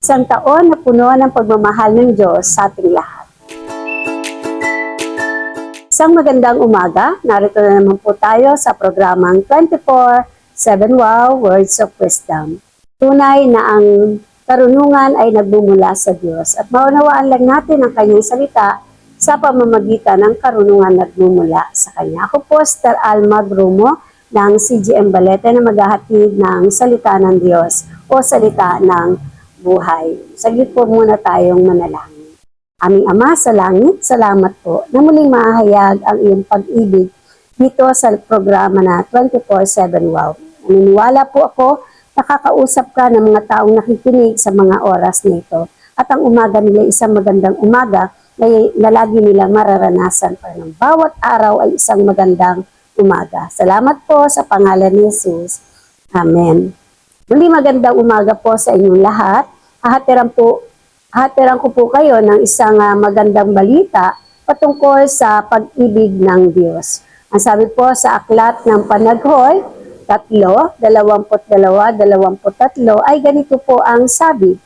Isang taon na puno ng pagmamahal ng Diyos sa ating lahat. Isang magandang umaga, narito na naman po tayo sa programang 24/7 Wow Words of Wisdom. Tunay na ang karunungan ay nagmumula sa Diyos at maunawaan lang natin ang kanyang salita sa pamamagitan ng karunungan nagmumula sa Kanya. Ako po, Sister Alma Grumo ng CGM Balete na maghahatid ng salita ng Diyos o salita ng buhay. Saglit po muna tayong manalangin. Aming Ama sa langit, salamat po na muling mahayag ang iyong pag-ibig dito sa programa na 24/7 Wow. Naniniwala po ako, nakakausap ka ng mga taong nakikinig sa mga oras na ito. At ang umaga nila isang magandang umaga na lagi nilang mararanasan pa ng bawat araw ay isang magandang umaga. Salamat po sa pangalan ni Jesus. Amen. Muli magandang umaga po sa inyong lahat. Hatiran ko po kayo ng isang magandang balita patungkol sa pag-ibig ng Diyos. Ang sabi po sa Aklat ng Panaghoy 3:22-23 ay ganito po ang sabi.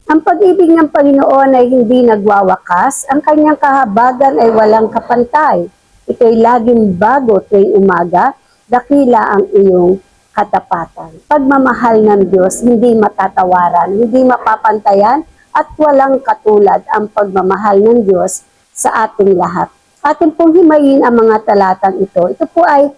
Ang pag-ibig ng Panginoon ay hindi nagwawakas, ang kanyang kahabagan ay walang kapantay. Ito'y laging bago tuwing umaga, dakila ang iyong katapatan. Pagmamahal ng Diyos, hindi matatawaran, hindi mapapantayan, at walang katulad ang pagmamahal ng Diyos sa ating lahat. Atin pong himayin ang mga talatang ito. Ito po ay,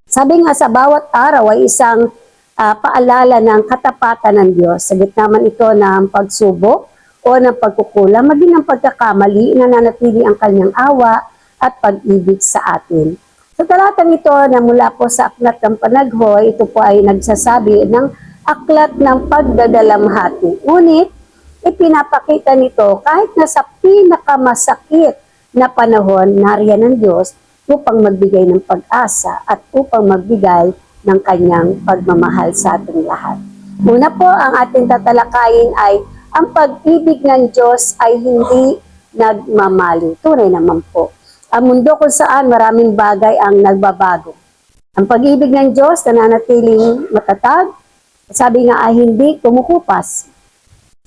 sabi nga sa bawat araw ay isang paalala ng katapatan ng Diyos. Sa gitna man ito ng pagsubok o ng pagkukulang, maging ng pagkakamali, nananatili ang kanyang awa at pag-ibig sa atin. Sa talatang ito na mula po sa Aklat ng Panaghoy, ito po ay nagsasabi ng aklat ng pagdadalamhati. Ngunit, ipinapakita nito kahit na sa pinakamasakit na panahon, nariyan ng Diyos upang magbigay ng pag-asa at upang magbigay ng kanyang pagmamahal sa ating lahat. Una po, ang ating tatalakayin ay ang pag-ibig ng Diyos ay hindi nagmamali. Tunay naman po. Ang mundo kung saan maraming bagay ang nagbabago. Ang pag-ibig ng Diyos nananatiling matatag, sabi nga ay hindi kumukupas.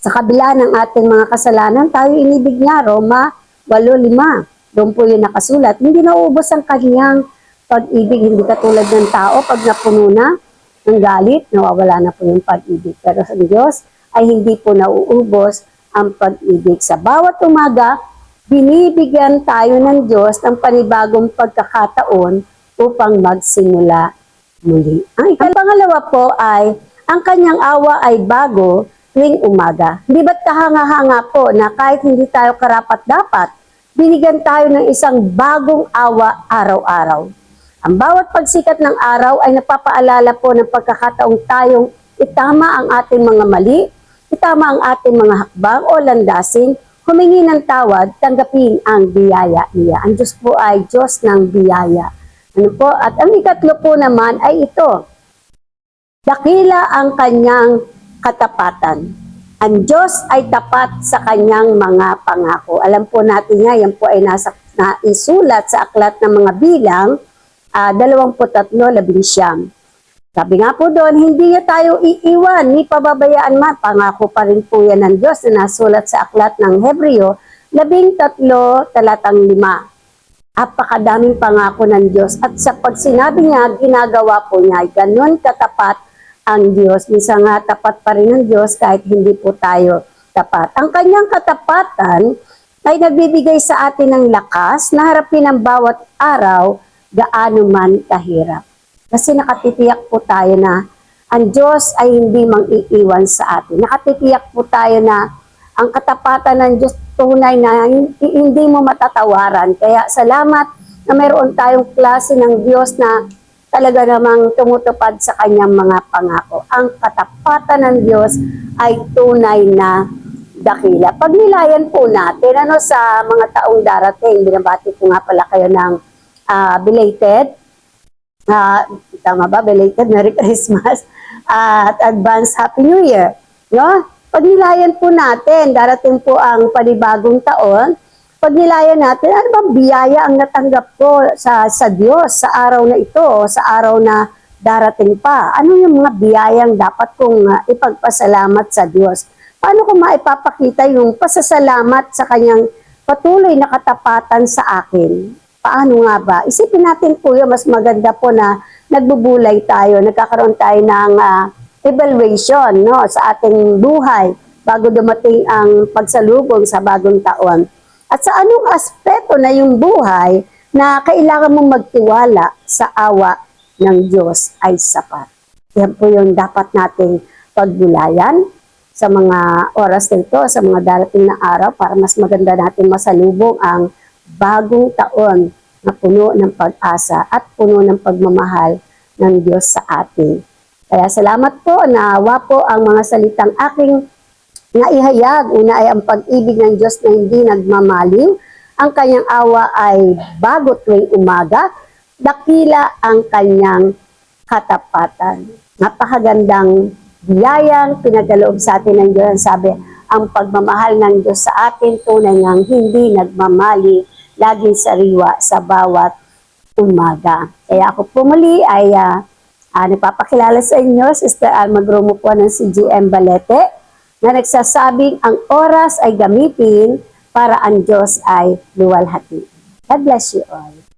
Sa kabila ng ating mga kasalanan, tayo inibig niya, Roma 8:5. Doon po yung nakasulat. Hindi nauubos ang kanyang pag-ibig, hindi katulad ng tao pag napuno na ng galit, nawawala na po yung pag-ibig. Pero sa Diyos ay hindi po nauubos ang pag-ibig. Sa bawat umaga, binibigyan tayo ng Diyos ng panibagong pagkakataon upang magsimula muli. Ang pangalawa po ay, ang kanyang awa ay bago tuwing umaga. Hindi ba't kahanga-hanga po na kahit hindi tayo karapat-dapat, binigyan tayo ng isang bagong awa araw-araw. Ang bawat pagsikat ng araw ay napapaalala po ng pagkakataong tayong itama ang ating mga mali, itama ang ating mga hakbang o landasin, humingi ng tawad, tanggapin ang biyaya niya. Ang Diyos po ay Diyos ng biyaya. Ano po? At ang ikatlo po naman ay ito. Dakila ang kanyang katapatan. Ang Diyos ay tapat sa kanyang mga pangako. Alam po natin nga, yan po ay naisulat sa Aklat ng mga Bilang, 23:11. Sabi nga po doon, hindi niya tayo iiwan, ni pababayaan man. Pangako pa rin po yan ng Diyos na nasulat sa Aklat ng Hebreo, 13:5. Apakadaming pangako ng Diyos. At sa pagsinabi niya, ginagawa po niya. Ganon katapat ang Diyos. Minsan nga tapat pa rin ng Diyos kahit hindi po tayo tapat. Ang kanyang katapatan ay nagbibigay sa atin ng lakas na harapin ang bawat araw, gaano man kahirap. Kasi nakatitiyak po tayo na ang Diyos ay hindi mang-iiwan sa atin. Nakatitiyak po tayo na ang katapatan ng Diyos tunay na hindi mo matatawaran. Kaya salamat na mayroon tayong klase ng Diyos na talaga namang tumutupad sa kanyang mga pangako. Ang katapatan ng Diyos ay tunay na dakila. Pagnilayan po natin sa mga taong darating, binabati po nga pala kayo ng belated, tama ba? Belated Merry Christmas at advance Happy New Year. No? Pagnilayan po natin, darating po ang panibagong taon. Pagnilayan natin, ano bang biyaya ang natanggap ko sa Diyos sa araw na ito, sa araw na darating pa? Ano yung mga biyayang dapat kong ipagpasalamat sa Diyos? Paano ko maipapakita yung pasasalamat sa kanyang patuloy na katapatan sa akin? Paano nga ba? Isipin natin po yun, mas maganda po na nagbubulay tayo, nagkakaroon tayo ng evaluation, no, sa ating buhay bago dumating ang pagsalubong sa bagong taon. At sa anong aspeto na yung buhay na kailangan mong magtiwala sa awa ng Diyos ay sapat. Yan po yung dapat nating pagbulayan sa mga oras na ito, sa mga darating na araw para mas maganda natin masalubong ang bagong taon na puno ng pag-asa at puno ng pagmamahal ng Diyos sa atin. Kaya salamat po, nawa po ang mga salitang aking naihayag. Una ay ang pag-ibig ng Diyos na hindi nagmamaliw. Ang kanyang awa ay bago tuwing umaga. Dakila ang kanyang katapatan. Napakagandang biyayang pinagaloob sa atin ng Diyos. Sabi, ang pagmamahal ng Diyos sa atin tunay ngang hindi nagmamali, laging sariwa sa bawat umaga. Kaya ako po muli ay nagpapakilala sa inyo, Sister Alma Gromo po ng CGM Balete, na nagsasabing ang oras ay gamitin para ang Diyos ay luwalhati. God bless you all.